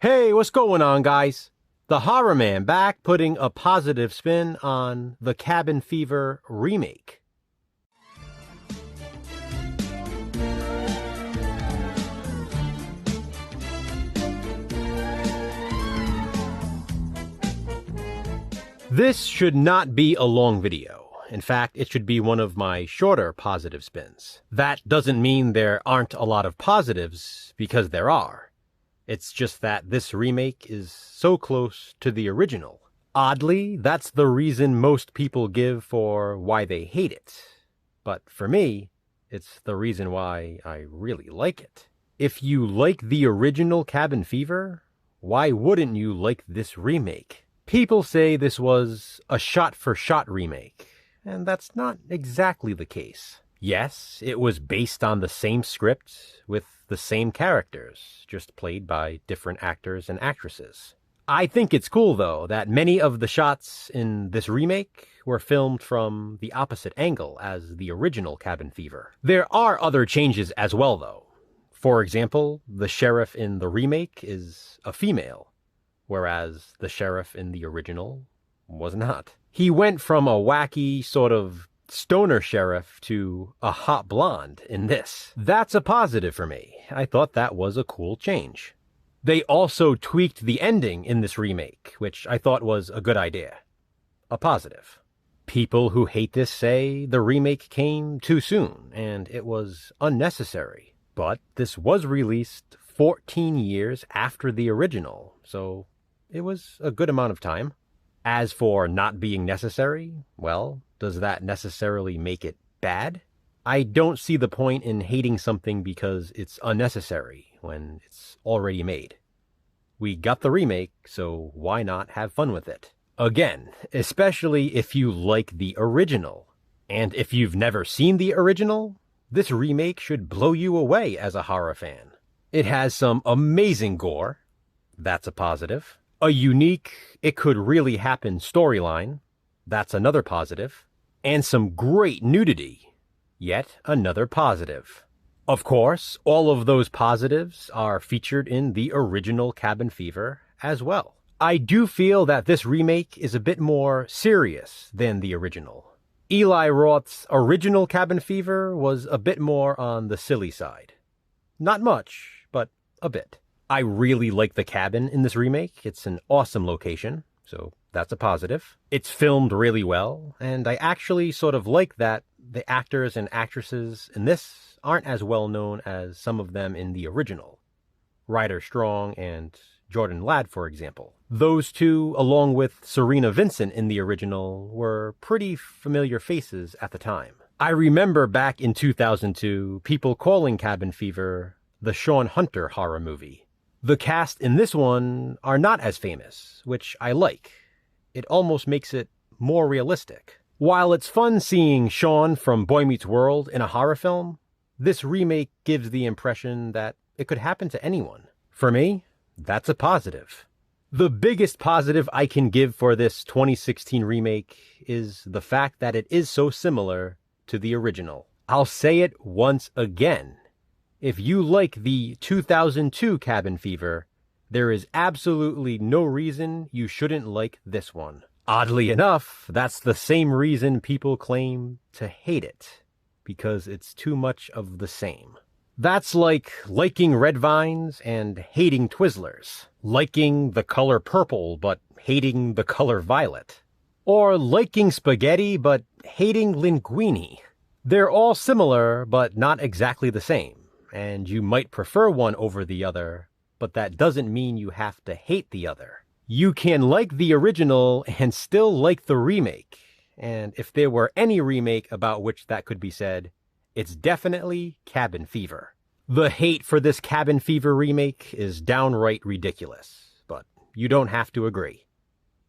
Hey, what's going on, guys? The Horror Man back putting a positive spin on the Cabin Fever remake. This should not be a long video. In fact, it should be one of my shorter positive spins. That doesn't mean there aren't a lot of positives, because there are. It's just that this remake is so close to the original. Oddly, that's the reason most people give for why they hate it. But for me, it's the reason why I really like it. If you like the original Cabin Fever, why wouldn't you like this remake? People say this was a shot-for-shot remake, and that's not exactly the case. Yes, it was based on the same script with the same characters, just played by different actors and actresses. I think it's cool, though, that many of the shots in this remake were filmed from the opposite angle as the original Cabin Fever. There are other changes as well, though. For example, the sheriff in the remake is a female, whereas the sheriff in the original was not. He went from a wacky, sort of stoner sheriff to a hot blonde in this. That's a positive for me. I thought that was a cool change. They also tweaked the ending in this remake, which I thought was a good idea. A positive. People who hate this say the remake came too soon and it was unnecessary. But this was released 14 years after the original, so it was a good amount of time. As for not being necessary, well, does that necessarily make it bad? I don't see the point in hating something because it's unnecessary when it's already made. We got the remake, so why not have fun with it? Again, especially if you like the original. And if you've never seen the original, this remake should blow you away as a horror fan. It has some amazing gore. That's a positive. A unique, it could really happen storyline. That's another positive. And some great nudity. Yet another positive. Of course, all of those positives are featured in the original Cabin Fever as well. I do feel that this remake is a bit more serious than the original. Eli Roth's original Cabin Fever was a bit more on the silly side. Not much, but a bit. I really like the cabin in this remake. It's an awesome location, so that's a positive. It's filmed really well, and I actually sort of like that the actors and actresses in this aren't as well known as some of them in the original. Ryder Strong and Jordan Ladd, for example. Those two, along with Serena Vincent in the original, were pretty familiar faces at the time. I remember back in 2002, people calling Cabin Fever the Shawn Hunter horror movie. The cast in this one are not as famous, which I like. It almost makes it more realistic. While it's fun seeing Shawn from Boy Meets World in a horror film, this remake gives the impression that it could happen to anyone. For me, that's a positive. The biggest positive I can give for this 2016 remake is the fact that it is so similar to the original. I'll say it once again. If you like the 2002 Cabin Fever, there is absolutely no reason you shouldn't like this one. Oddly enough, that's the same reason people claim to hate it, because it's too much of the same. That's like liking red vines and hating Twizzlers, liking the color purple but hating the color violet, or liking spaghetti but hating linguine. They're all similar but not exactly the same. And you might prefer one over the other, but that doesn't mean you have to hate the other. You can like the original and still like the remake, and if there were any remake about which that could be said, it's definitely Cabin Fever. The hate for this Cabin Fever remake is downright ridiculous, but you don't have to agree.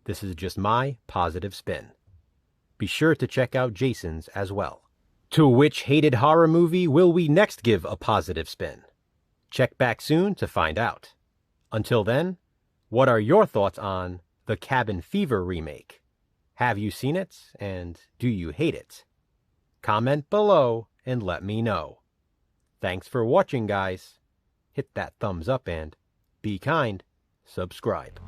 This is just my positive spin. Be sure to check out Jason's as well. To which hated horror movie will we next give a positive spin? Check back soon to find out. Until then, what are your thoughts on the Cabin Fever remake? Have you seen it, and do you hate it? Comment below and let me know. Thanks for watching, guys. Hit that thumbs up and be kind. subscribe.